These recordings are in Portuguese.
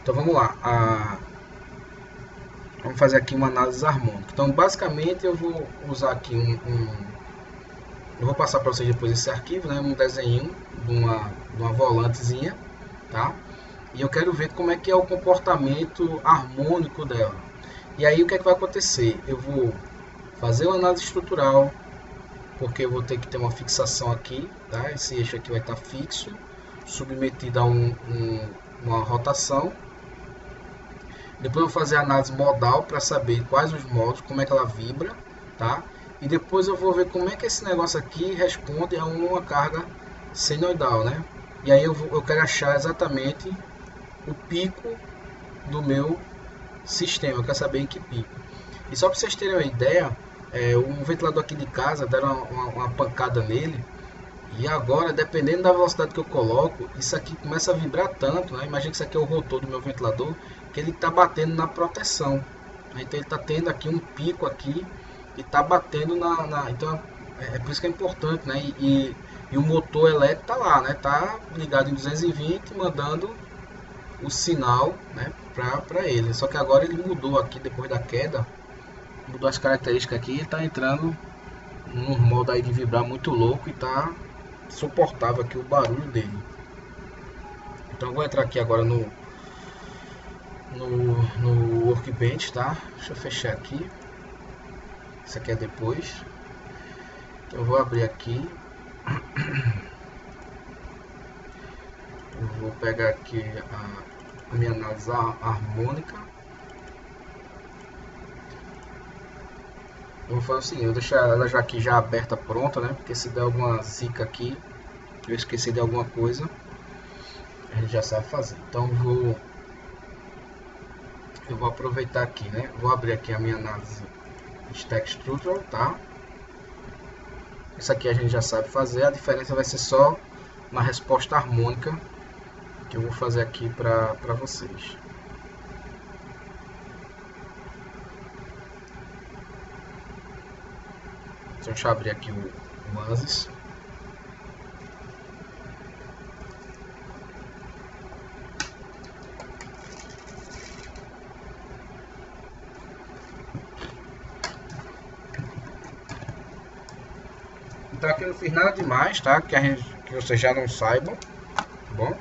Então vamos lá. Vamos fazer aqui uma análise harmônica. Então basicamente eu vou usar aqui eu vou passar para vocês depois esse arquivo, né, um desenho de uma volantezinha, tá? E eu quero ver como é que é o comportamento harmônico dela. E aí o que é que vai acontecer? Eu vou fazer uma análise estrutural, porque eu vou ter que ter uma fixação aqui, tá? Esse eixo aqui vai estar fixo, submetido a uma rotação. Depois eu vou fazer a análise modal para saber quais os modos, como é que ela vibra, tá? E depois eu vou ver como é que esse negócio aqui responde a uma carga senoidal, né? E aí eu quero achar exatamente o pico do meu sistema, eu quero saber em que pico. E só para vocês terem uma ideia, um ventilador aqui de casa deram uma pancada nele, e agora, dependendo da velocidade que eu coloco, isso aqui começa a vibrar tanto, né? Imagina que isso aqui é o rotor do meu ventilador, que ele está batendo na proteção. Então ele está tendo aqui um pico aqui e está batendo então é por isso que é importante, né? E o motor elétrico está lá, né? Está ligado em 220, mandando o sinal, né, para ele. Só que agora ele mudou aqui depois da queda, mudou as características aqui, está entrando num modo aí de vibrar muito louco e está suportável aqui o barulho dele. Então eu vou entrar aqui agora no Workbench, tá? Deixa eu fechar aqui. Isso aqui é depois. Então eu vou abrir aqui. Eu vou pegar aqui a minha análise harmônica. Eu vou fazer o seguinte, eu vou deixar ela já aqui já aberta, pronta, né? Porque se der alguma zica aqui, eu esqueci de alguma coisa, a gente já sabe fazer. Então eu vou aproveitar aqui, né? Vou abrir aqui a minha análise Stack Structural, tá? Isso aqui a gente já sabe fazer, a diferença vai ser só na resposta harmônica que eu vou fazer aqui para vocês. Então, deixa eu abrir aqui o ANSYS. Então aqui eu não fiz nada demais, tá? Que vocês já não saibam, tá bom?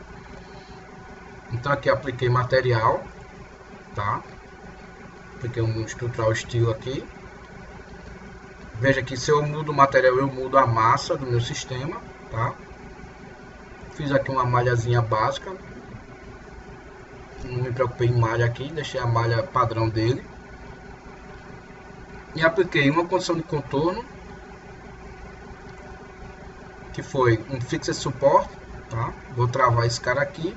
Então aqui eu apliquei material, tá? Apliquei um estrutural steel aqui. Veja que se eu mudo o material, eu mudo a massa do meu sistema, tá? Fiz aqui uma malhazinha básica. Não me preocupei em malha aqui, deixei a malha padrão dele. E apliquei uma condição de contorno, que foi um Fixed Support, tá? Vou travar esse cara aqui.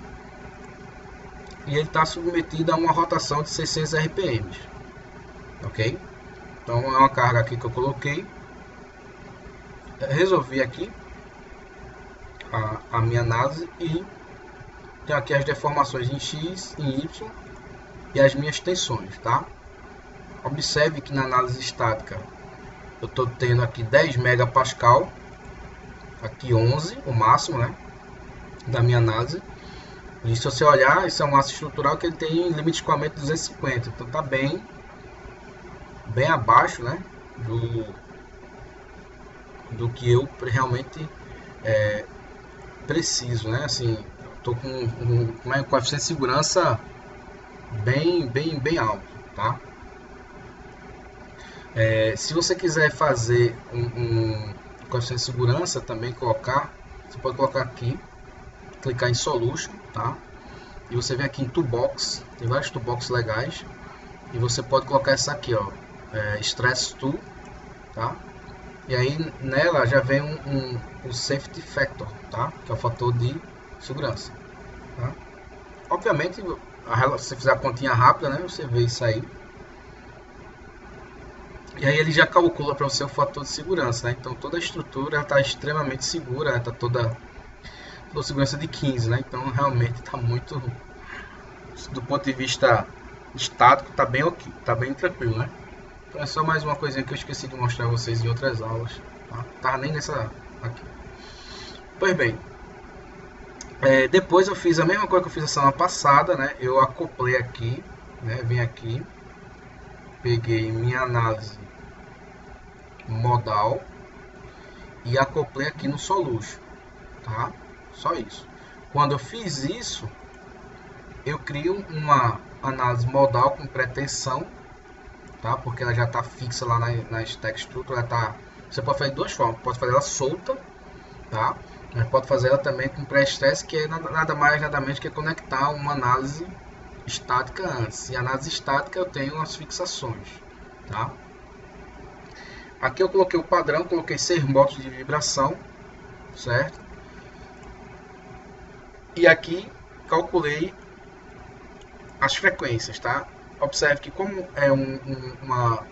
E ele está submetido a uma rotação de 600 RPM, ok? Então é uma carga aqui que eu coloquei. Resolvi aqui a minha análise e tem aqui as deformações em X, em Y e as minhas tensões, tá? Observe que na análise estática eu estou tendo aqui 10 megapascal, aqui 11 o máximo, né, da minha análise. E se você olhar, isso é uma massa estrutural que ele tem limite de escoamento de 250, então tá bem abaixo, né, do que eu realmente preciso, né? Assim, tô com um coeficiente de segurança bem alto, tá? Se você quiser fazer um coeficiente de segurança, também você pode colocar aqui, clicar em Solution, tá? E você vem aqui em Toolbox, tem vários toolbox legais, e você pode colocar essa aqui, ó, Stress Tool, tá? E aí nela já vem um Safety Factor, tá? Que é o fator de segurança, tá? Obviamente, se você fizer a continha rápida, né, você vê isso aí. E aí ele já calcula para você o fator de segurança, né? Então toda a estrutura está extremamente segura, né? Tá toda segurança de 15, né? Então realmente está muito, do ponto de vista estático, tá bem ok, tá bem tranquilo, né? Então é só mais uma coisinha que eu esqueci de mostrar a vocês em outras aulas, tá? Tava nem nessa aqui. Pois bem, Depois eu fiz a mesma coisa que eu fiz a semana passada, né? Eu acoplei aqui, né? Vim aqui, peguei minha análise modal e acoplei aqui no solution, tá? Só isso. Quando eu fiz isso, eu crio uma análise modal com pretensão, tá? Porque ela já está fixa lá na stack structure, você pode fazer de duas formas, pode fazer ela solta, tá? Mas pode fazer ela também com pré-estresse, que é nada mais nada menos que conectar uma análise estática antes. E análise estática eu tenho as fixações, tá? Aqui eu coloquei o padrão, coloquei 6 modos de vibração, certo? E aqui calculei as frequências, tá? Observe que como é ela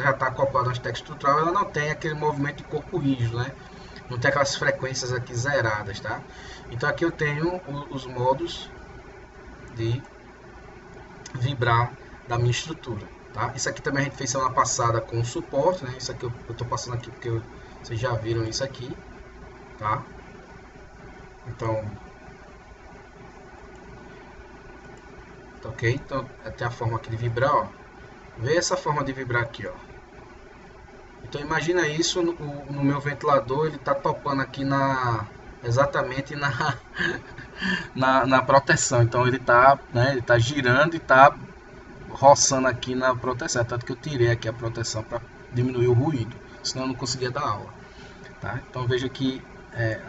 já está acoplada a uma stack estrutural, ela não tem aquele movimento de corpo rígido, né? Não tem aquelas frequências aqui zeradas, tá? Então aqui eu tenho os modos de vibrar da minha estrutura, tá? Isso aqui também a gente fez semana passada com o suporte, né? Isso aqui eu estou passando aqui porque vocês já viram isso aqui, tá? Então, ok? Então tem a forma aqui de vibrar, ó. Vê essa forma de vibrar aqui, ó. Então imagina isso no meu ventilador, ele está topando aqui exatamente na proteção. Então ele está, né, ele tá girando e está roçando aqui na proteção. Tanto que eu tirei aqui a proteção para diminuir o ruído, senão eu não conseguia dar aula, tá? Então veja que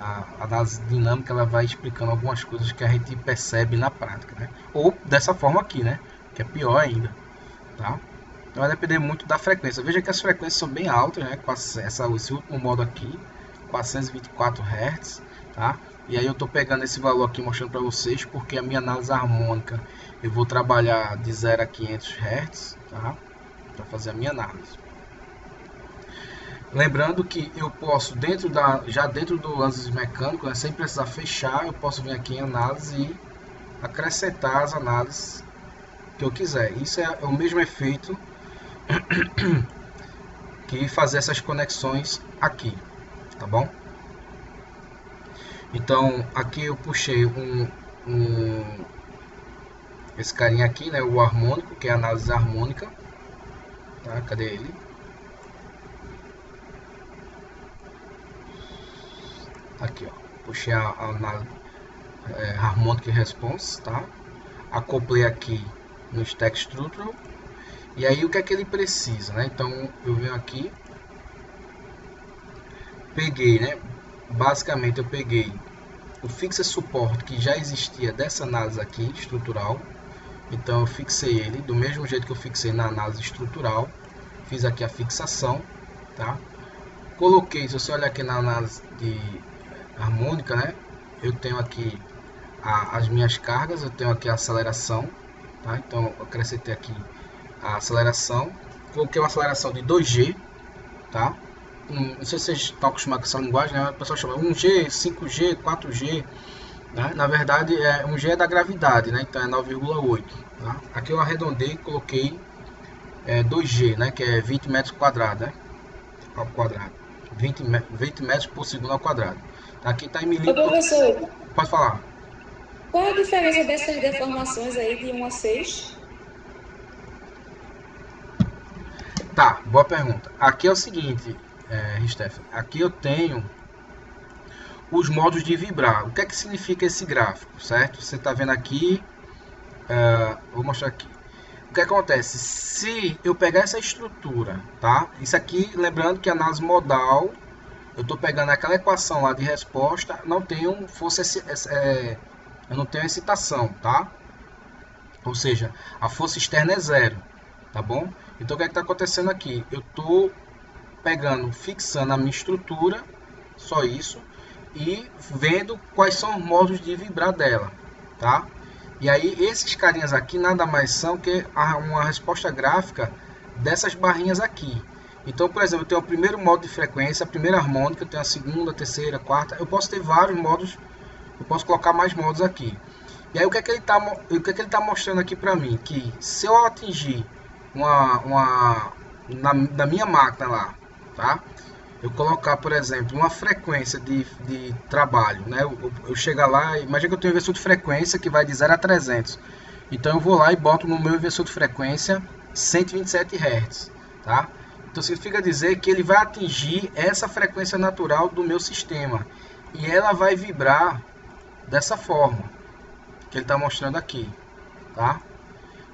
a análise dinâmica ela vai explicando algumas coisas que a gente percebe na prática, né? Ou dessa forma aqui, né? Que é pior ainda, tá? Então vai depender muito da frequência. Veja que as frequências são bem altas, né? Esse último modo aqui, 424 Hz, tá? E aí eu estou pegando esse valor aqui mostrando para vocês, porque a minha análise harmônica eu vou trabalhar de 0 a 500 Hz, tá? Para fazer a minha análise. Lembrando que eu posso, já dentro do lance mecânico, né, sem precisar fechar, eu posso vir aqui em análise e acrescentar as análises que eu quiser. Isso é o mesmo efeito que fazer essas conexões aqui, tá bom? Então aqui eu puxei esse carinha aqui, né, o harmônico, que é a análise harmônica, tá? Cadê ele? Aqui, ó, puxei a análise harmônica e response, tá? Acoplei aqui no stack structure. E aí o que é que ele precisa, né? Então eu venho aqui, peguei, né? Basicamente eu peguei o fixa suporte que já existia dessa análise aqui estrutural. Então eu fixei ele do mesmo jeito que eu fixei na análise estrutural. Fiz aqui a fixação, tá? Coloquei, se você olhar aqui na análise de harmônica, né? Eu tenho aqui as minhas cargas, eu tenho aqui a aceleração, tá? Então eu acrescentei aqui a aceleração, coloquei uma aceleração de 2G, tá? Não sei se vocês estão acostumados com essa linguagem, né? O pessoal chama 1G, 5G, 4G, né? Na verdade 1G é da gravidade, né? Então é 9,8, tá? Aqui eu arredondei e coloquei 2G, né? Que é 20 metros quadrados, né? Ao quadrado, 20 metros por segundo ao quadrado. Aqui está em milímetros. Professor, pode falar. Qual a diferença dessas deformações aí de 1 a 6? Tá, boa pergunta. Aqui é o seguinte, Stephanie, aqui eu tenho os modos de vibrar. O que é que significa esse gráfico, certo? Você está vendo aqui, vou mostrar aqui. O que acontece? Se eu pegar essa estrutura, tá? Isso aqui, lembrando que a análise modal, eu estou pegando aquela equação lá de resposta, não tenho força, eu não tenho excitação, tá? Ou seja, a força externa é zero, tá bom? Então o que é que está acontecendo aqui? Eu estou pegando, fixando a minha estrutura, só isso, e vendo quais são os modos de vibrar dela, tá? E aí esses carinhas aqui nada mais são que uma resposta gráfica dessas barrinhas aqui. Então, por exemplo, eu tenho o primeiro modo de frequência, a primeira harmônica, eu tenho a segunda, a terceira, a quarta, eu posso ter vários modos, eu posso colocar mais modos aqui. E aí o que é que ele está mostrando aqui para mim? Que se eu atingir na minha máquina lá, tá? eu colocar, por exemplo, uma frequência de trabalho, né? Eu chegar lá, imagina que eu tenho um inversor de frequência que vai de 0 a 300. Então eu vou lá e boto no meu inversor de frequência 127 Hz, tá? Então significa dizer que ele vai atingir essa frequência natural do meu sistema e ela vai vibrar dessa forma que ele está mostrando aqui, tá?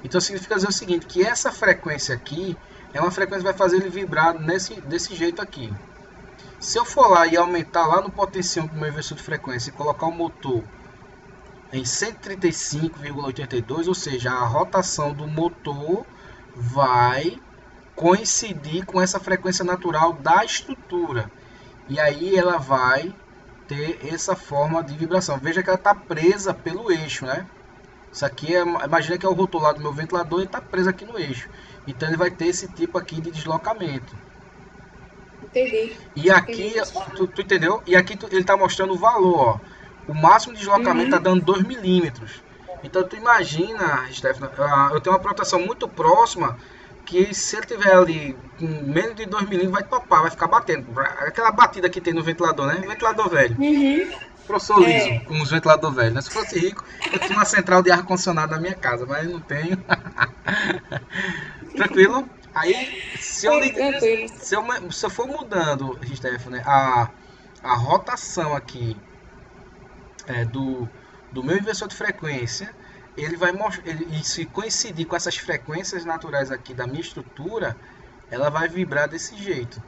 Então significa dizer o seguinte, que essa frequência aqui é uma frequência que vai fazer ele vibrar desse jeito aqui. Se eu for lá e aumentar lá no potenciômetro do meu inversor de frequência e colocar o motor em 135,82, ou seja, a rotação do motor vai coincidir com essa frequência natural da estrutura. E aí ela vai ter essa forma de vibração. Veja que ela está presa pelo eixo, né? Isso aqui, imagina que é o rotor lá do meu ventilador e está preso aqui no eixo. Então ele vai ter esse tipo aqui de deslocamento. Entendi. E aqui, tu entendeu? E aqui ele está mostrando o valor, ó. O máximo de deslocamento está dando 2 milímetros. Então tu imagina, Stephanie, eu tenho uma proteção muito próxima, que se ele tiver ali com menos de 2 milímetros vai topar, vai ficar batendo. Aquela batida que tem no ventilador, né? Ventilador velho. Professor liso, com os ventilador velho, né? Se fosse rico, eu tinha uma central de ar-condicionado na minha casa, mas não tenho. Tranquilo? Aí, se eu for mudando, Stephanie, a rotação aqui do meu inversor de frequência, ele vai mostrar, e se coincidir com essas frequências naturais aqui da minha estrutura, ela vai vibrar desse jeito,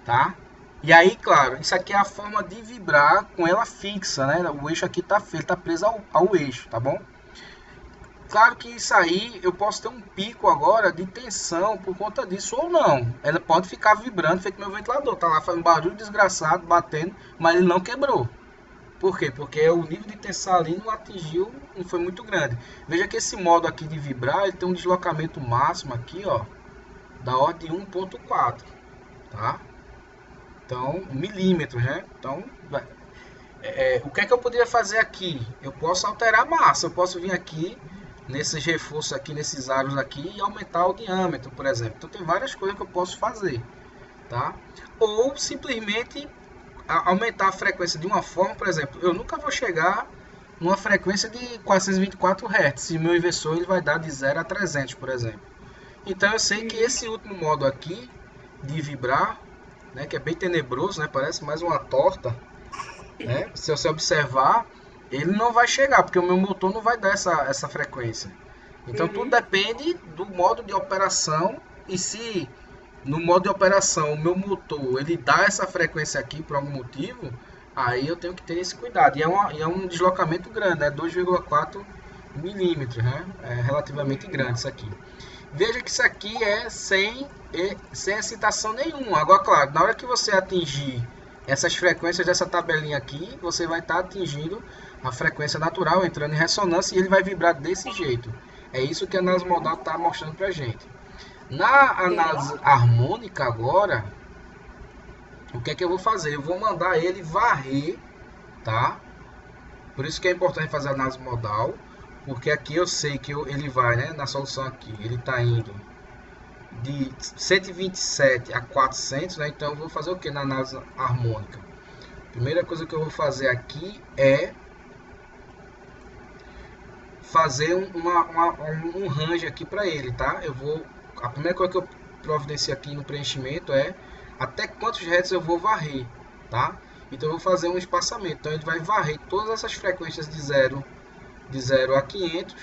tá? E aí, claro, isso aqui é a forma de vibrar com ela fixa, né? O eixo aqui tá preso ao eixo, tá bom? Claro que isso aí, eu posso ter um pico agora de tensão por conta disso ou não. Ela pode ficar vibrando, feito meu ventilador. Tá lá fazendo barulho desgraçado, batendo, mas ele não quebrou. Por quê? Porque o nível de tensão ali não atingiu, não foi muito grande. Veja que esse modo aqui de vibrar, ele tem um deslocamento máximo aqui, ó, da ordem de 1.4, tá? Então, milímetros, né? Então, o que é que eu poderia fazer aqui? Eu posso alterar a massa, eu posso vir aqui nesses reforços aqui, nesses aros aqui e aumentar o diâmetro, por exemplo. Então tem várias coisas que eu posso fazer, tá? Ou simplesmente aumentar a frequência de uma forma, por exemplo, eu nunca vou chegar numa frequência de 424 Hz, e meu inversor ele vai dar de 0 a 300, por exemplo. Então eu sei que esse último modo aqui de vibrar, né, que é bem tenebroso, né, parece mais uma torta, né? Se você observar, ele não vai chegar, porque o meu motor não vai dar essa frequência. Então tudo depende do modo de operação, e se no modo de operação o meu motor ele dá essa frequência aqui por algum motivo, aí eu tenho que ter esse cuidado. E é um deslocamento grande, né? 2,4 milímetros, né? É relativamente grande isso aqui. Veja que isso aqui é sem excitação nenhuma. Agora, claro, na hora que você atingir essas frequências dessa tabelinha aqui, você vai estar atingindo a frequência natural, entrando em ressonância, e ele vai vibrar desse jeito. É isso que a análise modal está mostrando para a gente. Na análise harmônica agora, o que é que eu vou fazer? Eu vou mandar ele varrer, tá? Por isso que é importante fazer a análise modal, porque aqui eu sei que ele vai, né, na solução aqui, ele está indo de 127 a 400, né? Então eu vou fazer o que na análise harmônica? Primeira coisa que eu vou fazer aqui é fazer um range aqui para ele, tá? A primeira coisa que eu providencio aqui no preenchimento é até quantos hertz eu vou varrer, tá? Então eu vou fazer um espaçamento. Então ele vai varrer todas essas frequências de 0 a 500,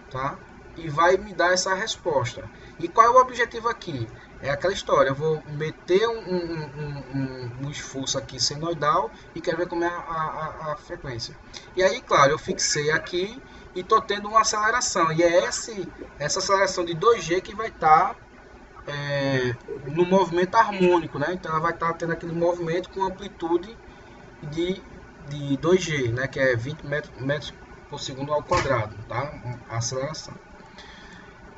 tá? E vai me dar essa resposta. E qual é o objetivo aqui? É aquela história, eu vou meter um esforço aqui senoidal e quero ver como é a frequência. E aí, claro, eu fixei aqui e estou tendo uma aceleração. E é essa aceleração de 2G que vai estar no movimento harmônico, né? Então ela vai estar tendo aquele movimento com amplitude de 2G, né? Que é 20 metros por segundo ao quadrado, tá? A aceleração.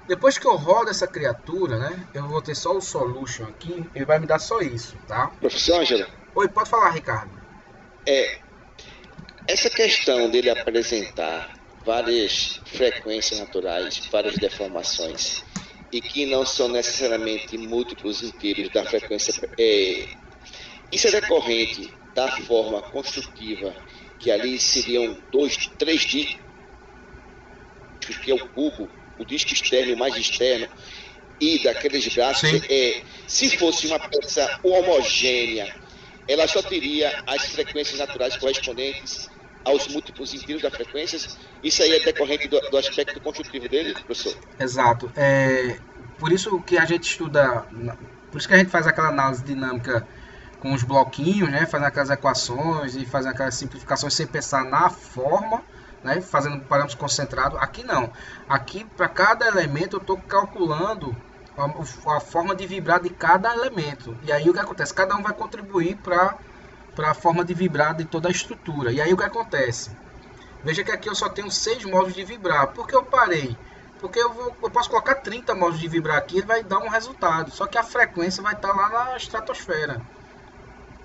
Depois que eu rodo essa criatura, né? Eu vou ter só o solution aqui, ele vai me dar só isso, tá? Professor Ângelo. Oi, pode falar, Ricardo. Essa questão dele apresentar várias frequências naturais, várias deformações, e que não são necessariamente múltiplos inteiros da frequência Isso é decorrente da forma construtiva, que ali seriam 3 discos, que é o cubo, o disco externo e o mais externo, e daqueles braços. Se fosse uma peça homogênea, ela só teria as frequências naturais correspondentes aos múltiplos inteiros das frequências. Isso aí é decorrente do aspecto construtivo dele, professor? Exato. Por isso que a gente estuda, por isso que a gente faz aquela análise dinâmica com os bloquinhos, né? Fazendo aquelas equações e fazendo aquelas simplificações sem pensar na forma, né? Fazendo parâmetros concentrados. Aqui não. Aqui, para cada elemento, eu estou calculando a forma de vibrar de cada elemento. E aí o que acontece? Cada um vai contribuir para a forma de vibrar de toda a estrutura. E aí o que acontece? Veja que aqui eu só tenho 6 modos de vibrar. Por que eu parei? Porque eu posso colocar 30 modos de vibrar aqui, ele vai dar um resultado. Só que a frequência vai estar lá na estratosfera.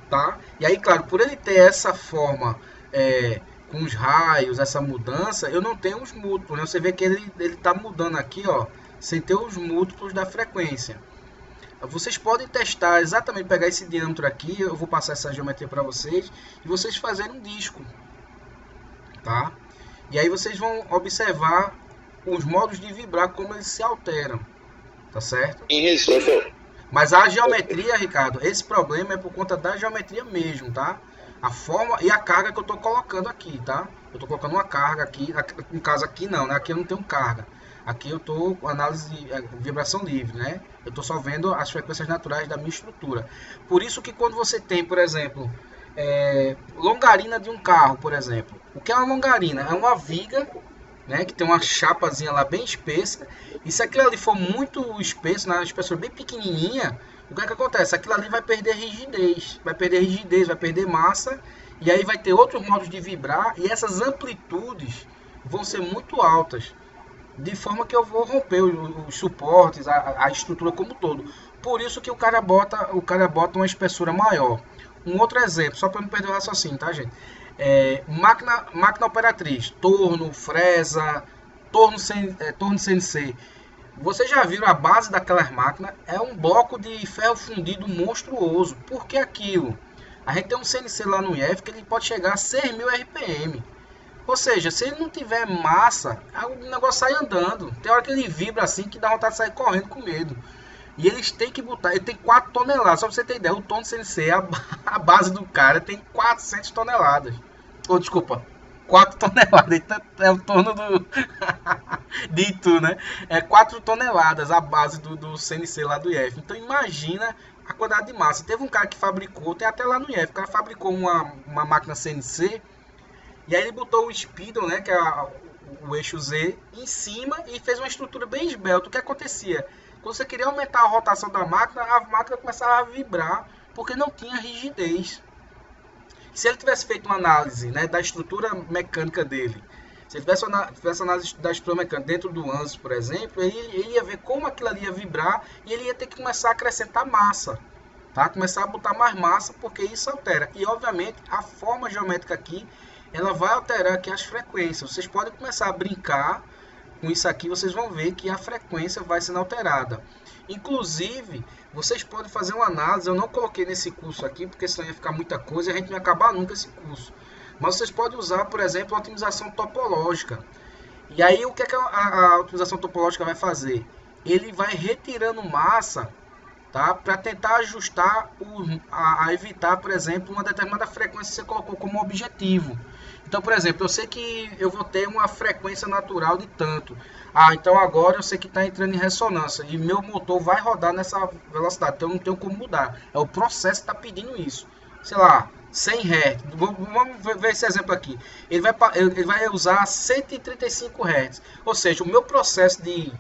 Tá? E aí, claro, por ele ter essa forma com os raios, essa mudança, eu não tenho os múltiplos. Né? Você vê que ele está mudando aqui, ó, sem ter os múltiplos da frequência. Vocês podem testar exatamente, pegar esse diâmetro aqui, eu vou passar essa geometria para vocês, e vocês fazerem um disco. Tá? E aí vocês vão observar os modos de vibrar, como eles se alteram. Tá certo? Em resumo, mas a geometria, Ricardo, esse problema é por conta da geometria mesmo, tá? A forma e a carga que eu estou colocando aqui, tá? Eu estou colocando uma carga aqui, no caso aqui não, né? Aqui eu não tenho carga. Aqui eu estou com análise de vibração livre, né? Eu estou só vendo as frequências naturais da minha estrutura. Por isso que quando você tem, por exemplo, longarina de um carro, por exemplo. O que é uma longarina? É uma viga, né, que tem uma chapazinha lá bem espessa, e se aquilo ali for muito espesso, na espessura bem pequenininha, o que é que acontece? Aquilo ali vai perder rigidez, vai perder massa, e aí vai ter outros modos de vibrar, e essas amplitudes vão ser muito altas, de forma que eu vou romper os suportes, a estrutura como um todo. Por isso que o cara bota uma espessura maior. Um outro exemplo, só para não perder o raciocínio, tá, gente? Máquina operatriz, torno, fresa, torno CNC. Vocês já viram a base daquelas máquinas? É um bloco de ferro fundido monstruoso. Por que aquilo? A gente tem um CNC lá no IF que ele pode chegar a 6.000 RPM. Ou seja, se ele não tiver massa, o negócio sai andando. Tem hora que ele vibra assim que dá vontade de sair correndo com medo. E eles têm que botar, ele tem 4 toneladas, só pra você ter ideia, o torno CNC, a base do cara tem 400 toneladas. Ou desculpa, 4 toneladas, é o torno de Itu, né? É 4 toneladas a base do CNC lá do IF. Então imagina a quantidade de massa. Teve um cara que fabricou, tem até lá no IF, o cara fabricou uma máquina CNC, e aí ele botou o spindle, né, que é o eixo Z, em cima e fez uma estrutura bem esbelta. O que acontecia? Quando você queria aumentar a rotação da máquina, a máquina começava a vibrar, porque não tinha rigidez. Se ele tivesse feito uma análise, né, da estrutura mecânica dele, se ele tivesse análise da estrutura mecânica dentro do ANSYS, por exemplo, ele ia ver como aquilo ali ia vibrar e ele ia ter que começar a acrescentar massa. Tá? Começar a botar mais massa, porque isso altera. E, obviamente, a forma geométrica aqui, ela vai alterar aqui as frequências. Vocês podem começar a brincar com isso aqui, vocês vão ver que a frequência vai sendo alterada. Inclusive, vocês podem fazer uma análise, eu não coloquei nesse curso aqui, porque senão ia ficar muita coisa e a gente não ia acabar nunca esse curso. Mas vocês podem usar, por exemplo, a otimização topológica. E aí, o que, é que a otimização topológica vai fazer? Ele vai retirando massa, tá? Para tentar ajustar, a evitar, por exemplo, uma determinada frequência que você colocou como objetivo. Então, por exemplo, eu sei que eu vou ter uma frequência natural de tanto. Então agora eu sei que está entrando em ressonância e meu motor vai rodar nessa velocidade. Então eu não tenho como mudar. É o processo que está pedindo isso. Sei lá, 100 Hz. Vamos ver esse exemplo aqui. Ele vai usar 135 Hz. Ou seja, o meu processo de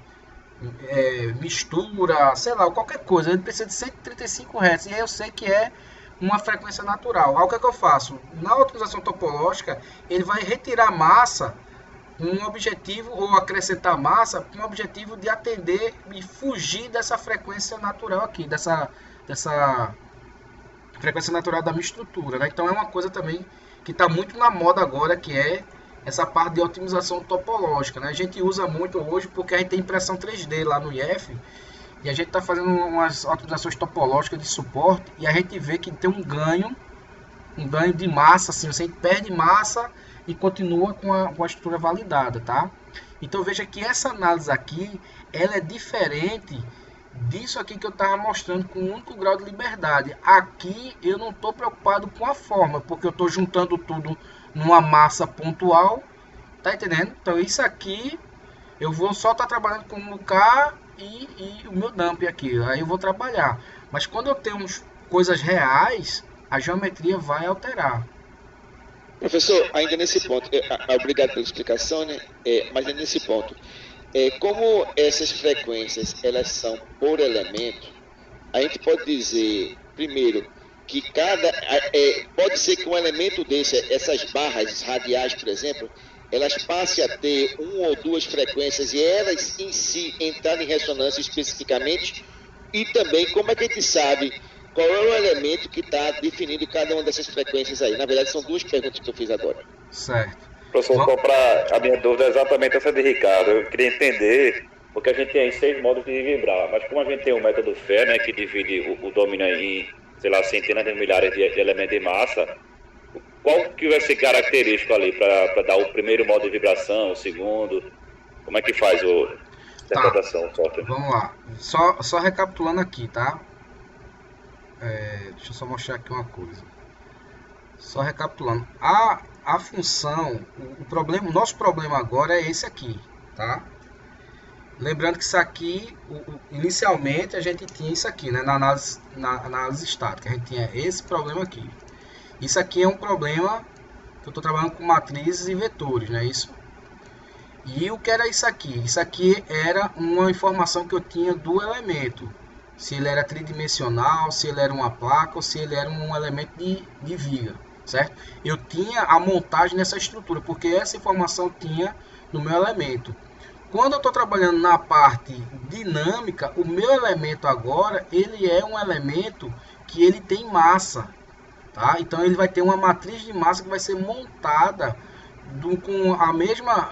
mistura, sei lá, qualquer coisa, ele precisa de 135 Hz. E aí eu sei que é uma frequência natural. Aí o que é que eu faço? Na otimização topológica, ele vai retirar massa com um objetivo, ou acrescentar massa com um objetivo de atender e fugir dessa frequência natural aqui, dessa frequência natural da minha estrutura, né? Então é uma coisa também que está muito na moda agora, que é essa parte de otimização topológica, né? A gente usa muito hoje porque a gente tem impressão 3D lá no IF, e a gente está fazendo umas otimizações topológicas de suporte, e a gente vê que tem um ganho de massa, assim, você perde massa e continua com a estrutura validada, tá? Então veja que essa análise aqui, ela é diferente disso aqui que eu estava mostrando com um único grau de liberdade. Aqui eu não estou preocupado com a forma, porque eu estou juntando tudo numa massa pontual, tá entendendo? Então isso aqui eu vou só estar trabalhando com o K e o meu dump aqui, aí eu vou trabalhar. Mas quando eu tenho coisas reais, a geometria vai alterar. Professor, ainda nesse ponto, obrigado pela explicação, né? Mas ainda nesse ponto, como essas frequências elas são por elemento, a gente pode dizer, primeiro, que pode ser que um elemento desse, essas barras radiais, por exemplo, elas passem a ter uma ou duas frequências e elas em si entrarem em ressonância especificamente, e também como é que a gente sabe qual é o elemento que está definindo cada uma dessas frequências aí. Na verdade, são duas perguntas que eu fiz agora. Certo. Professor, só para a minha dúvida é exatamente essa de Ricardo. Eu queria entender, porque a gente tem 6 modos de vibrar, mas como a gente tem o método FE, né, que divide o domínio em, sei lá, centenas de milhares de elementos de massa, qual que vai ser característico ali para dar o primeiro modo de vibração, o segundo? Como é que faz a interpretação do software? Vamos lá. Só recapitulando aqui, tá? Deixa eu só mostrar aqui uma coisa. Só recapitulando. A função, o nosso problema agora é esse aqui, tá? Lembrando que isso aqui, inicialmente a gente tinha isso aqui, né? Na análise estática, a gente tinha esse problema aqui. Isso aqui é um problema que eu estou trabalhando com matrizes e vetores, não é isso? E o que era isso aqui? Isso aqui era uma informação que eu tinha do elemento. Se ele era tridimensional, se ele era uma placa ou se ele era um elemento de viga, certo? Eu tinha a montagem nessa estrutura, porque essa informação tinha no meu elemento. Quando eu estou trabalhando na parte dinâmica, o meu elemento agora, ele é um elemento que ele tem massa, tá? Então ele vai ter uma matriz de massa que vai ser montada com a mesma,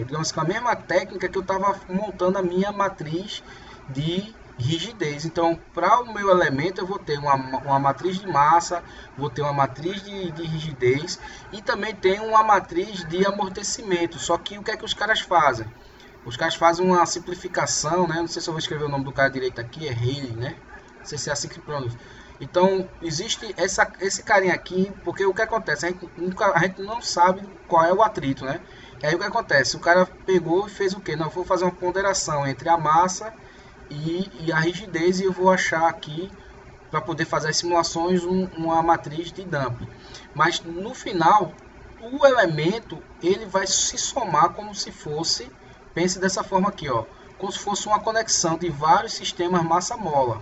digamos, com a mesma técnica que eu estava montando a minha matriz de rigidez. Então, para o meu elemento, eu vou ter uma matriz de massa, vou ter uma matriz de rigidez e também tem uma matriz de amortecimento. Só que o que é que os caras fazem? Os caras fazem uma simplificação, né? Não sei se eu vou escrever o nome do cara direito aqui, é Haley, né? Não sei se é assim que pronuncia. Então, existe esse carinha aqui, porque o que acontece? A gente não sabe qual é o atrito, né? E aí o que acontece? O cara pegou e fez o quê? Não, eu vou fazer uma ponderação entre a massa e a rigidez, e eu vou achar aqui, para poder fazer as simulações, uma matriz de dumping. Mas no final, o elemento ele vai se somar como se fosse, pense dessa forma aqui, ó, como se fosse uma conexão de vários sistemas massa-mola,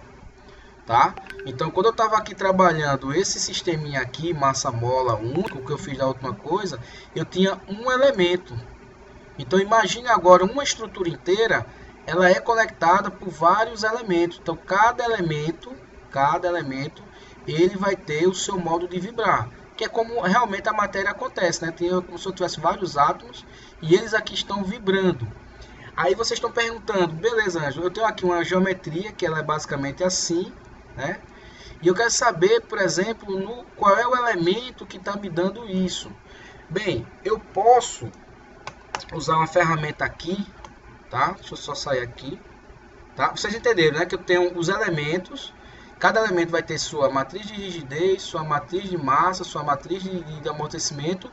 tá? Então, quando eu estava aqui trabalhando esse sisteminha aqui, massa-mola único, que eu fiz da última coisa, eu tinha um elemento. Então, imagine agora uma estrutura inteira, ela é conectada por vários elementos. Então, cada elemento, ele vai ter o seu modo de vibrar, que é como realmente a matéria acontece, né? Como se eu tivesse vários átomos e eles aqui estão vibrando. Aí vocês estão perguntando, beleza, Ângelo, eu tenho aqui uma geometria que ela é basicamente assim, né? E eu quero saber, por exemplo, qual é o elemento que está me dando isso. Bem, eu posso usar uma ferramenta aqui, tá? Deixa eu só sair aqui, tá? Vocês entenderam, né? Que eu tenho os elementos, cada elemento vai ter sua matriz de rigidez, sua matriz de massa, sua matriz de amortecimento,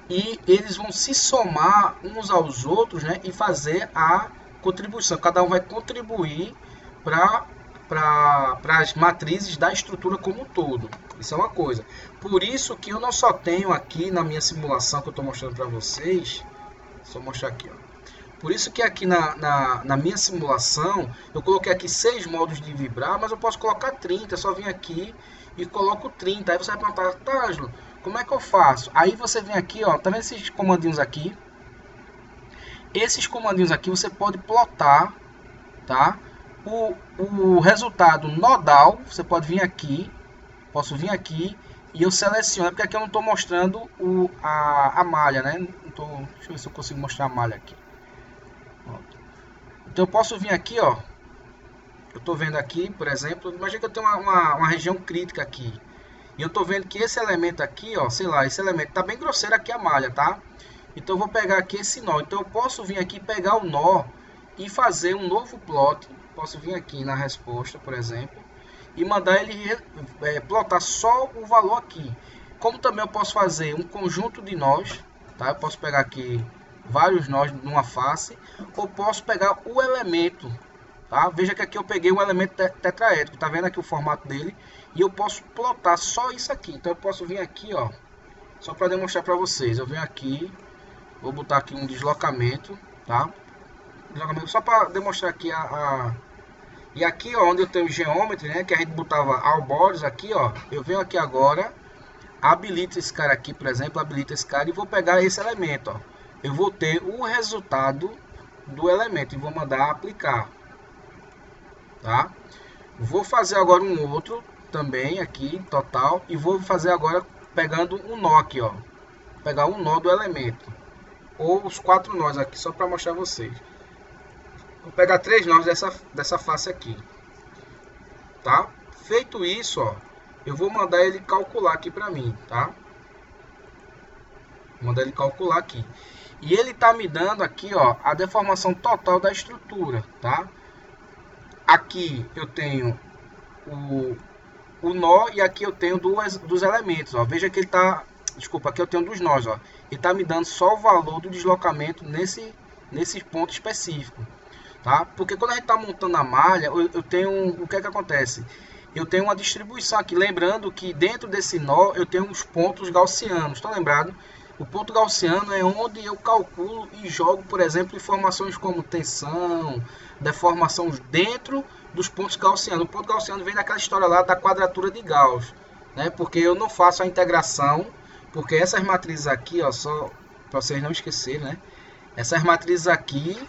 e eles vão se somar uns aos outros, né? E fazer a contribuição. Cada um vai contribuir para as matrizes da estrutura como um todo. Isso é uma coisa. Por isso que eu não só tenho aqui na minha simulação que eu estou mostrando para vocês, só mostrar aqui, ó. Por isso que aqui na minha simulação eu coloquei aqui 6 modos de vibrar, mas eu posso colocar 30, eu só vim aqui e coloco 30. Aí você vai perguntar, tá, Ângelo, como é que eu faço? Aí você vem aqui, ó, tá vendo esses comandinhos aqui? Esses comandinhos aqui você pode plotar, tá? O resultado nodal, você pode vir aqui, posso vir aqui e eu seleciono, porque aqui eu não estou mostrando a malha, né? Deixa eu ver se eu consigo mostrar a malha aqui. Então eu posso vir aqui, ó, eu estou vendo aqui, por exemplo, imagina que eu tenho uma região crítica aqui. E eu estou vendo que esse elemento aqui, ó, sei lá, esse elemento está bem grosseiro aqui a malha, tá? Então eu vou pegar aqui esse nó. Então eu posso vir aqui pegar o nó e fazer um novo plot. Posso vir aqui na resposta, por exemplo, e mandar ele plotar só o valor aqui. Como também eu posso fazer um conjunto de nós, tá? Eu posso pegar aqui vários nós numa face, ou posso pegar o elemento, tá? Veja que aqui eu peguei o elemento tetraédrico, tá vendo aqui o formato dele? E eu posso plotar só isso aqui. Então eu posso vir aqui, ó, só para demonstrar para vocês. Eu venho aqui, vou botar aqui um deslocamento, tá? Deslocamento só para demonstrar aqui E aqui, ó, onde eu tenho o geometry, né, que a gente botava albores aqui, ó, eu venho aqui agora, habilito esse cara aqui, por exemplo, habilito esse cara e vou pegar esse elemento, ó. Eu vou ter o resultado do elemento e vou mandar aplicar, tá? Vou fazer agora um outro também aqui, total, e vou fazer agora pegando um nó aqui, ó. Pegar um nó do elemento, ou os 4 nós aqui, só para mostrar a vocês. Vou pegar 3 nós dessa face aqui, tá? Feito isso, ó, eu vou mandar ele calcular aqui para mim, tá? Vou mandar ele calcular aqui. E ele tá me dando aqui, ó, a deformação total da estrutura, tá? Aqui eu tenho o nó e aqui eu tenho dos elementos, ó. Veja que ele tá, desculpa, aqui eu tenho dos nós, ó. Ele tá me dando só o valor do deslocamento nesse ponto específico, tá? Porque quando a gente tá montando a malha, eu tenho, o que é que acontece? Eu tenho uma distribuição aqui, lembrando que dentro desse nó eu tenho os pontos gaussianos, tá lembrado? O ponto gaussiano é onde eu calculo e jogo, por exemplo, informações como tensão, deformação dentro dos pontos gaussianos. O ponto gaussiano vem daquela história lá da quadratura de Gauss, né? Porque eu não faço a integração, porque essas matrizes aqui, ó, só para vocês não esquecerem, né? Essas matrizes aqui,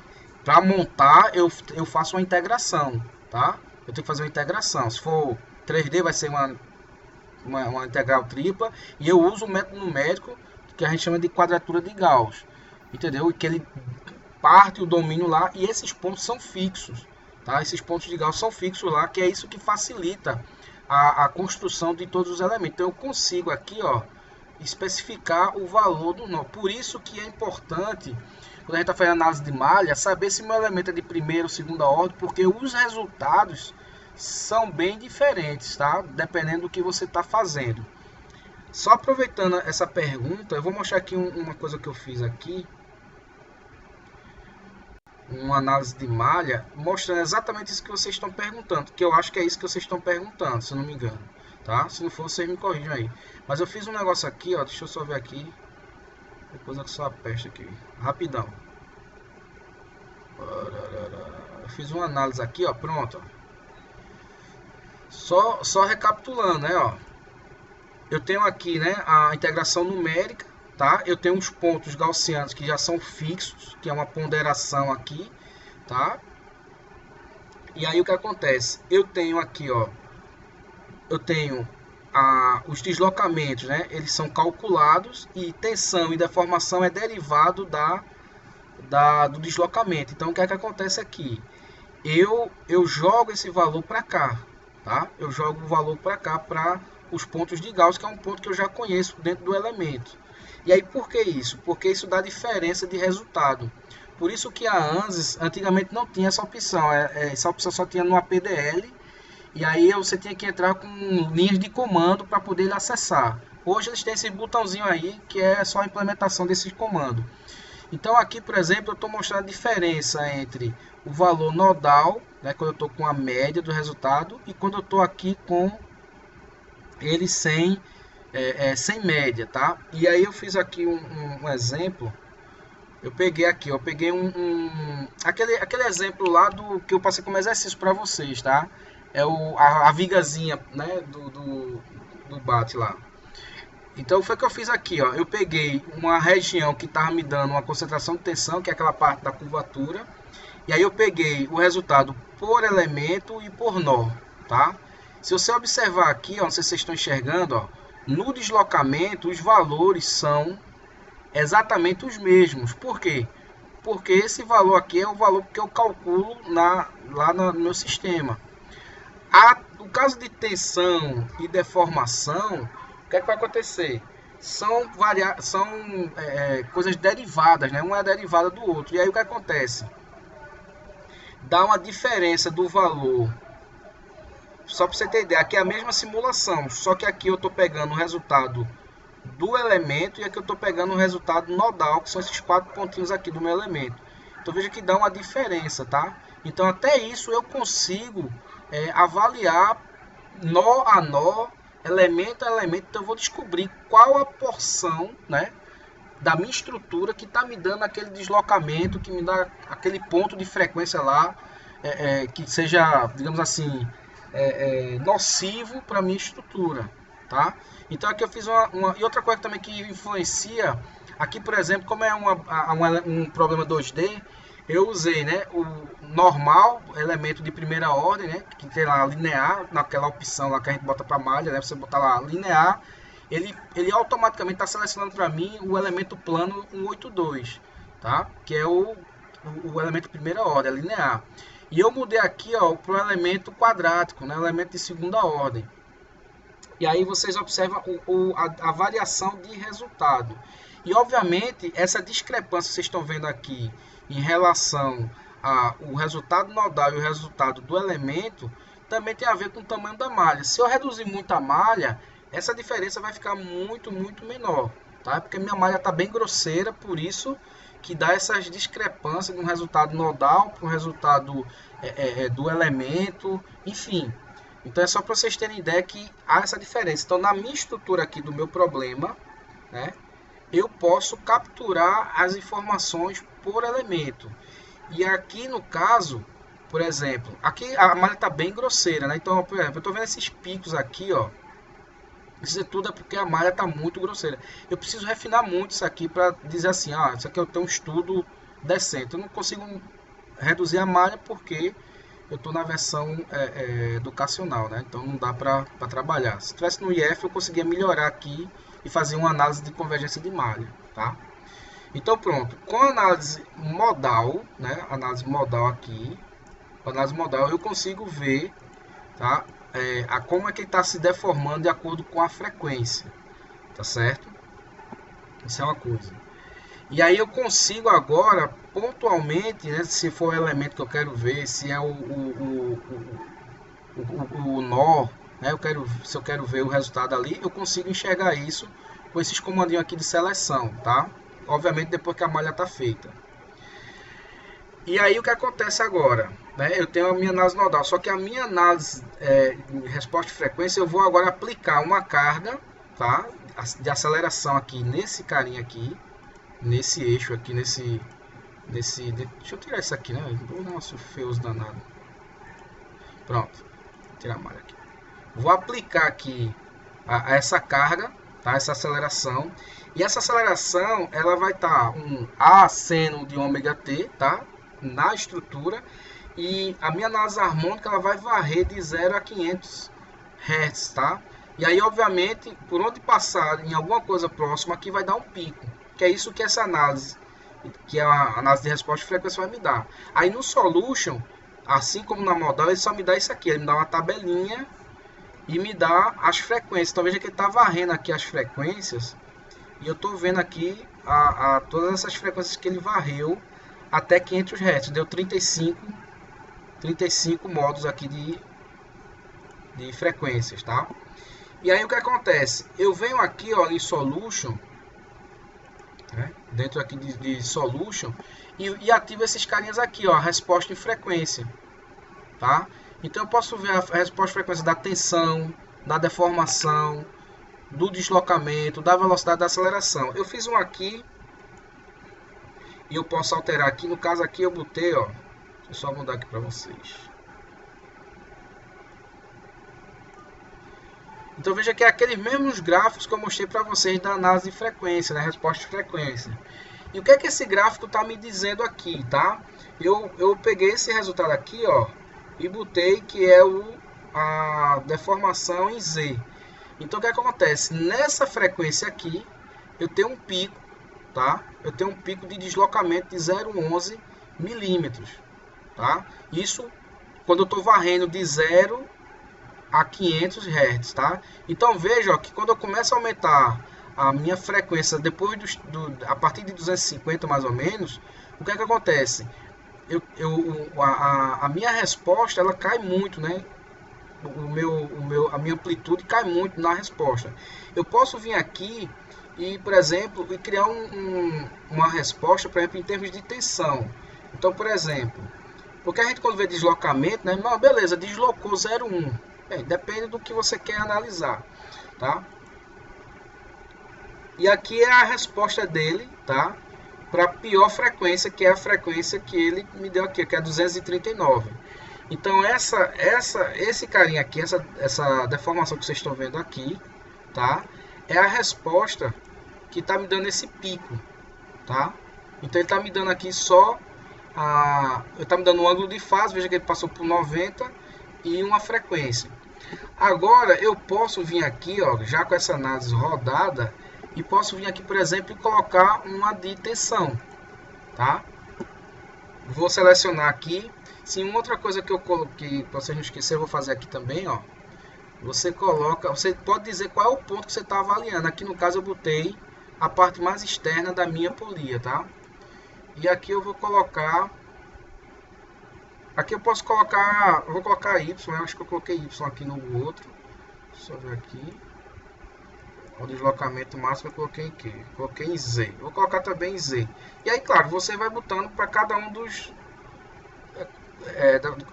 para montar, eu faço uma integração, tá? Eu tenho que fazer uma integração. Se for 3D, vai ser uma integral tripla, e eu uso o método numérico que a gente chama de quadratura de Gauss, entendeu? E que ele parte o domínio lá e esses pontos são fixos, tá? Esses pontos de Gauss são fixos lá, que é isso que facilita a construção de todos os elementos. Então eu consigo aqui, ó, especificar o valor do nó. Por isso que é importante, quando a gente está fazendo análise de malha, saber se meu elemento é de primeira ou segunda ordem, porque os resultados são bem diferentes, tá? Dependendo do que você está fazendo. Só aproveitando essa pergunta, eu vou mostrar aqui uma coisa que eu fiz aqui. Uma análise de malha, mostrando exatamente isso que vocês estão perguntando. Que eu acho que é isso que vocês estão perguntando, se eu não me engano. Tá? Se não for, vocês me corrijam aí. Mas eu fiz um negócio aqui, ó. Deixa eu só ver aqui. Depois eu só a peste aqui. Rapidão. Eu fiz uma análise aqui, ó. Pronto. Só recapitulando, né, ó. Eu tenho aqui, né, a integração numérica, tá? Eu tenho os pontos gaussianos que já são fixos, que é uma ponderação aqui, tá? E aí o que acontece? Eu tenho aqui, ó, eu tenho os deslocamentos, né? Eles são calculados e tensão e deformação é derivado do deslocamento. Então o que é que acontece aqui? Eu jogo esse valor para cá, tá? Eu jogo o valor para cá para os pontos de Gauss, que é um ponto que eu já conheço dentro do elemento. E aí por que isso? Porque isso dá diferença de resultado. Por isso que a ANSYS antigamente não tinha essa opção. Essa opção só tinha no APDL. E aí você tinha que entrar com linhas de comando para poder acessar. Hoje eles têm esse botãozinho aí, que é só a implementação desse comando. Então aqui, por exemplo, eu estou mostrando a diferença entre o valor nodal, né, quando eu estou com a média do resultado, e quando eu estou aqui com ele sem média, tá? E aí eu fiz aqui um exemplo. Eu peguei aqui, eu peguei aquele exemplo lá do que eu passei como exercício para vocês, tá? É a vigazinha, né, do bate lá. Então foi o que eu fiz aqui, ó. Eu peguei uma região que estava me dando uma concentração de tensão, que é aquela parte da curvatura. E aí eu peguei o resultado por elemento e por nó, tá? Se você observar aqui, ó, não sei se vocês estão enxergando, ó, no deslocamento os valores são exatamente os mesmos. Por quê? Porque esse valor aqui é o valor que eu calculo lá no meu sistema. O caso de tensão e deformação, o que é que vai acontecer? São coisas derivadas, né? Uma é derivada do outro. E aí o que acontece? Dá uma diferença do valor. Só para você ter ideia, aqui é a mesma simulação, só que aqui eu estou pegando o resultado do elemento e aqui eu estou pegando o resultado nodal, que são esses 4 pontinhos aqui do meu elemento. Então veja que dá uma diferença, tá? Então até isso eu consigo avaliar nó a nó, elemento a elemento. Então eu vou descobrir qual a porção, né, da minha estrutura que está me dando aquele deslocamento, que me dá aquele ponto de frequência lá, que seja, digamos assim, nocivo para a minha estrutura, tá? Então aqui eu fiz e outra coisa também que influencia, aqui por exemplo, como é um problema 2D, eu usei, né, o normal, elemento de primeira ordem, né, que tem lá linear, naquela opção lá que a gente bota para malha, né, você botar lá linear, ele automaticamente está selecionando para mim o elemento plano 182, tá? Que é o elemento de primeira ordem, linear. E eu mudei aqui para o elemento quadrático, né, elemento de segunda ordem. E aí vocês observam a variação de resultado. E obviamente essa discrepância que vocês estão vendo aqui em relação ao resultado nodal e o resultado do elemento também tem a ver com o tamanho da malha. Se eu reduzir muito a malha, essa diferença vai ficar muito, muito menor, tá? Porque minha malha está bem grosseira, por isso que dá essas discrepâncias de um resultado nodal para um resultado do elemento, enfim. Então é só para vocês terem ideia que há essa diferença. Então na minha estrutura aqui do meu problema, né, eu posso capturar as informações por elemento. E aqui no caso, por exemplo, aqui a malha está bem grosseira, né? Então, por exemplo, eu estou vendo esses picos aqui, ó. Isso tudo é porque a malha está muito grosseira. Eu preciso refinar muito isso aqui para dizer assim, isso aqui eu tenho um estudo decente. Eu não consigo reduzir a malha porque eu estou na versão educacional, né? Então não dá para trabalhar. Se tivesse no IF eu conseguia melhorar aqui e fazer uma análise de convergência de malha, tá? Então pronto, com a análise modal, né? Análise modal aqui, análise modal eu consigo ver, tá? Como é que ele está se deformando de acordo com a frequência, tá certo? Isso é uma coisa. E aí eu consigo agora, pontualmente, né, se for o elemento que eu quero ver, se é o nó, né, se eu quero ver o resultado ali, eu consigo enxergar isso com esses comandinhos aqui de seleção, tá? Obviamente depois que a malha está feita. E aí o que acontece agora? Né? Eu tenho a minha análise nodal, só que a minha análise de resposta de frequência, eu vou agora aplicar uma carga, tá, de aceleração aqui nesse carinha aqui, nesse eixo aqui, deixa eu tirar isso aqui, né? Nossa, feioso danado. Pronto, vou tirar a malha aqui. Vou aplicar aqui essa carga, tá? Essa aceleração. E essa aceleração, ela vai estar um A seno de ômega t, tá? Na estrutura. E a minha análise harmônica, ela vai varrer de 0 a 500 Hz, tá? E aí, obviamente, por onde passar em alguma coisa próxima, aqui vai dar um pico. Que é isso que essa análise, que é a análise de resposta de frequência, vai me dar. Aí no Solution, assim como na modal, ele só me dá isso aqui. Ele me dá uma tabelinha e me dá as frequências. Então veja que ele está varrendo aqui as frequências. E eu estou vendo aqui todas essas frequências que ele varreu até 500 Hz. Deu 35 modos aqui de frequências, tá? E aí o que acontece? Eu venho aqui, ó, em Solution, né? Dentro aqui de Solution, e ativo esses carinhas aqui, ó, a resposta em frequência, tá? Então eu posso ver a resposta de frequência da tensão, da deformação, do deslocamento, da velocidade da aceleração. Eu fiz um aqui e eu posso alterar aqui. No caso aqui eu botei, ó, deixa eu só mudar aqui para vocês. Então veja que é aqueles mesmos gráficos que eu mostrei para vocês da análise de frequência, né, resposta de frequência. E o que é que esse gráfico está me dizendo aqui, tá? Eu peguei esse resultado aqui, ó, e botei que é a deformação em Z. Então o que acontece? Nessa frequência aqui, eu tenho um pico, tá? Eu tenho um pico de deslocamento de 0,11 milímetros, tá? Isso quando eu estou varrendo de 0 a 500 Hz, tá? Então veja, ó, que quando eu começo a aumentar a minha frequência depois a partir de 250 mais ou menos, o que é que acontece? A minha resposta ela cai muito, né? A minha amplitude cai muito na resposta. Eu posso vir aqui e, por exemplo, e criar uma resposta, por exemplo, em termos de tensão. Então, por exemplo, porque a gente quando vê deslocamento, né? Não, beleza, deslocou 0,1. Bem, depende do que você quer analisar, tá? E aqui é a resposta dele, tá? Para a pior frequência, que é a frequência que ele me deu aqui, que é 239. Então esse carinha aqui, essa deformação que vocês estão vendo aqui, tá? É a resposta que está me dando esse pico, tá? Então ele está me dando aqui só ele está me dando um ângulo de fase, veja que ele passou por 90 e uma frequência. Agora eu posso vir aqui, ó, já com essa análise rodada, e posso vir aqui, por exemplo, e colocar uma de tensão, tá? Vou selecionar aqui. Sim, uma outra coisa que eu coloquei, para vocês não esquecerem, eu vou fazer aqui também, ó. Você pode dizer qual é o ponto que você está avaliando. Aqui no caso eu botei a parte mais externa da minha polia, tá? E aqui eu vou colocar... Aqui eu posso colocar... Eu vou colocar Y, eu acho que eu coloquei Y aqui no outro. Deixa eu ver aqui. O deslocamento máximo eu coloquei em quê? Coloquei em Z. Vou colocar também em Z. E aí, claro, você vai botando para cada um dos...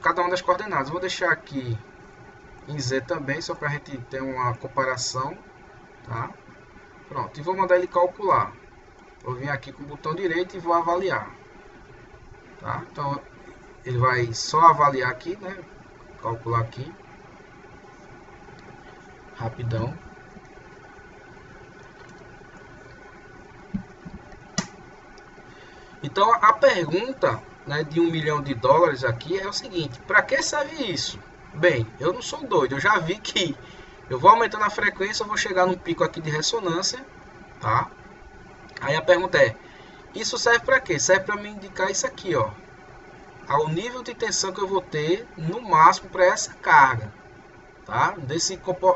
cada uma das coordenadas. Vou deixar aqui em Z também, só para a gente ter uma comparação, tá? Pronto, e vou mandar ele calcular. Vou vir aqui com o botão direito e vou avaliar, tá? Então ele vai só avaliar aqui, né? Calcular aqui, rapidão. Então a pergunta, né, de $1 milhão aqui é o seguinte: para que serve isso? Bem, eu não sou doido, eu já vi que eu vou aumentando a frequência, eu vou chegar num pico aqui de ressonância, tá? Aí a pergunta é: isso serve para quê? Serve para me indicar isso aqui, ó, ao nível de tensão que eu vou ter no máximo para essa carga, tá?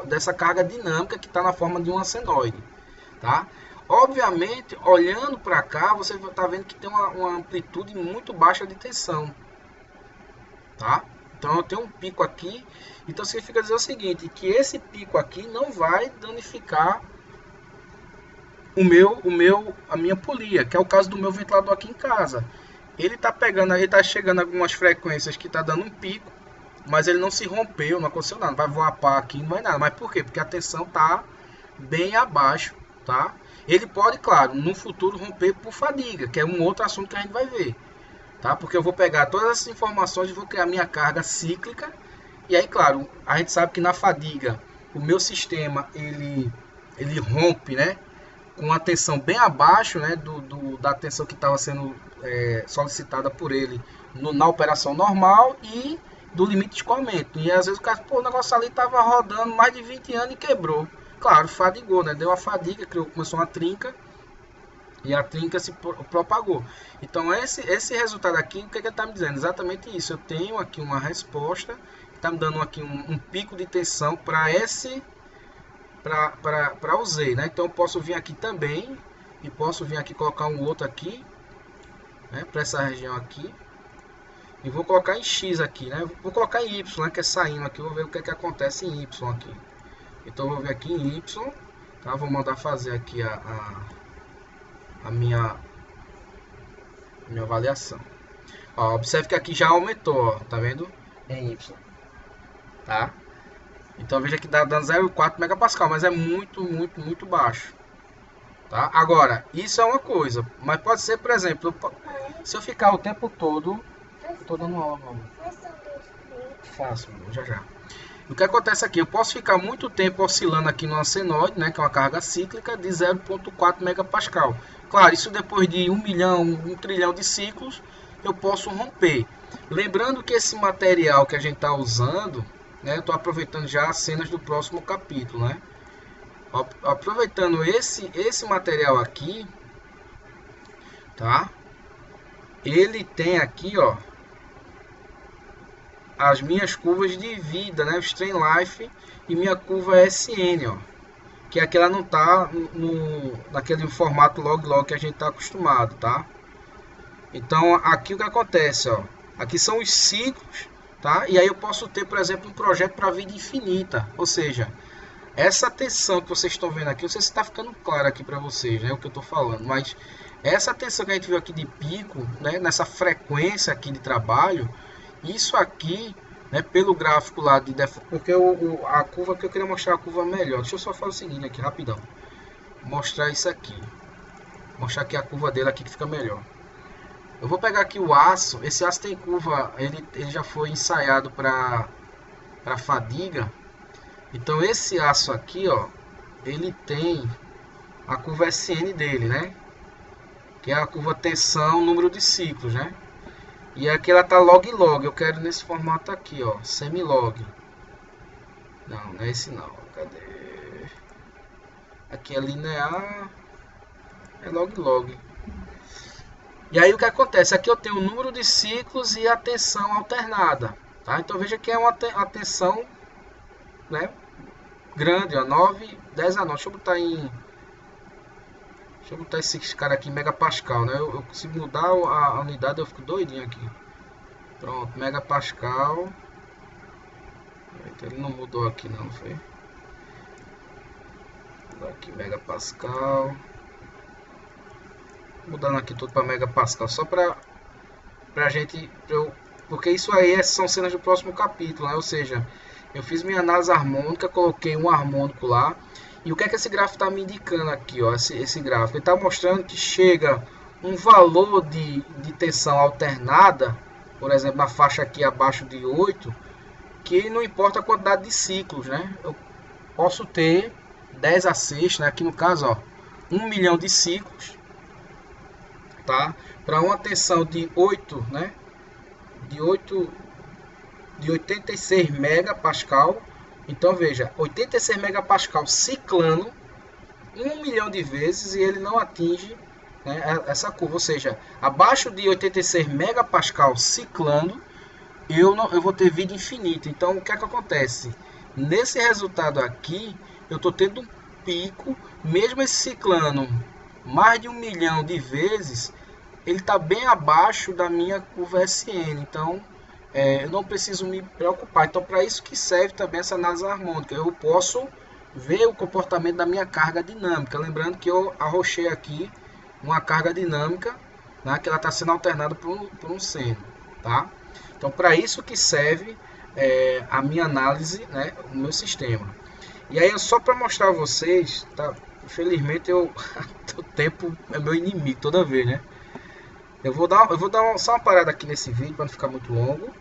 Dessa carga dinâmica que está na forma de uma senoide, tá? Obviamente, olhando para cá, você está vendo que tem uma amplitude muito baixa de tensão, tá? Então eu tenho um pico aqui, então significa dizer o seguinte, que esse pico aqui não vai danificar a minha polia, que é o caso do meu ventilador aqui em casa. Ele está chegando a algumas frequências que está dando um pico, mas ele não se rompeu, não aconteceu nada, não vai voar pá aqui, não vai nada. Mas por quê? Porque a tensão está bem abaixo, tá? Ele pode, claro, no futuro romper por fadiga, que é um outro assunto que a gente vai ver, tá? Porque eu vou pegar todas essas informações e vou criar minha carga cíclica. E aí, claro, a gente sabe que na fadiga o meu sistema ele rompe, né, com a tensão bem abaixo, né, da tensão que estava sendo solicitada por ele na operação normal e do limite de escoamento. E às vezes o cara, pô, o negócio ali estava rodando mais de 20 anos e quebrou. Claro, fadigou, né? Deu uma fadiga, começou uma trinca e a trinca se propagou. Então esse resultado aqui, o que ele está me dizendo? Exatamente isso. Eu tenho aqui uma resposta que está me dando aqui um pico de tensão para o Z, né? Então eu posso vir aqui também e posso vir aqui colocar um outro aqui, né, para essa região aqui, e vou colocar em X aqui, né? Vou colocar em Y, né, que é saindo aqui. Vou ver o que acontece em Y aqui. Então eu vou vir aqui em Y, tá? Vou mandar fazer aqui a minha avaliação. Ó, observe que aqui já aumentou, ó, tá vendo? Em Y, tá? Então veja que dá dando 0,4 megapascal, mas é muito baixo, tá? Agora, isso é uma coisa, mas pode ser, por exemplo, se eu ficar o tempo todo, tô dando aula, mano. Faço, já. O que acontece aqui? Eu posso ficar muito tempo oscilando aqui numa senoide, né, que é uma carga cíclica de 0,4 megapascal. Claro, isso depois de 1 milhão, 1 trilhão de ciclos, eu posso romper. Lembrando que esse material que a gente está usando, né, eu estou aproveitando já as cenas do próximo capítulo, né? Aproveitando esse material aqui, tá? Ele tem aqui, ó, as minhas curvas de vida, né? O Strain Life e minha curva SN, ó. Que aqui ela não tá naquele formato log que a gente tá acostumado, tá? Então aqui o que acontece, ó. Aqui são os ciclos, tá? E aí eu posso ter, por exemplo, um projeto para vida infinita. Ou seja, essa tensão que vocês estão vendo aqui, não sei se está ficando claro aqui para vocês, né? O que eu estou falando, mas essa tensão que a gente viu aqui de pico, né? Nessa frequência aqui de trabalho, isso aqui, né, pelo gráfico lá de porque a curva que eu queria mostrar, a curva melhor. Deixa eu só fazer o seguinte aqui rapidão, mostrar isso aqui, mostrar aqui a curva dele aqui que fica melhor. Eu vou pegar aqui o aço. Esse aço tem curva, ele já foi ensaiado para fadiga. Então esse aço aqui, ó, ele tem a curva SN dele, né, que é a curva tensão, número de ciclos, né? E aqui ela tá log. Eu quero nesse formato aqui, ó, semi-log. Não, não é esse não. Cadê? Aqui é linear. É log. E aí o que acontece? Aqui eu tenho o número de ciclos e a tensão alternada, tá? Então veja que é uma tensão, né, grande, ó, 9, 10 a 9. Deixa eu botar esse cara aqui em megapascal, né? Eu consigo mudar a unidade, eu fico doidinho aqui. Pronto, megapascal. Eita, ele não mudou aqui não, foi? Vou mudar aqui megapascal. Mudando aqui tudo para megapascal, só para gente, porque isso aí são cenas do próximo capítulo, né? Ou seja, eu fiz minha análise harmônica, coloquei um harmônico lá. E o que é que esse gráfico está me indicando aqui, ó? Esse gráfico está mostrando que chega um valor de tensão alternada, por exemplo, na faixa aqui abaixo de 8, que não importa a quantidade de ciclos, né? Eu posso ter 10 a 6, né? Aqui no caso, ó, 1 milhão de ciclos, tá? Para uma tensão de 8, né? De 86 megapascal. Então veja, 86 megapascal ciclando 1 milhão de vezes e ele não atinge, né, essa curva. Ou seja, abaixo de 86 megapascal ciclando, eu vou ter vida infinita. Então o que é que acontece? Nesse resultado aqui, eu estou tendo um pico, mesmo esse ciclando mais de 1 milhão de vezes, ele está bem abaixo da minha curva SN. Então eu não preciso me preocupar. Então para isso que serve também essa análise harmônica. Eu posso ver o comportamento da minha carga dinâmica. Lembrando que eu arrochei aqui uma carga dinâmica, né, que ela está sendo alternada por um seno, tá? Então para isso que serve a minha análise, né, o meu sistema. E aí só para mostrar a vocês, tá? Infelizmente o tempo é meu inimigo toda vez, né? Eu vou dar só uma parada aqui nesse vídeo para não ficar muito longo.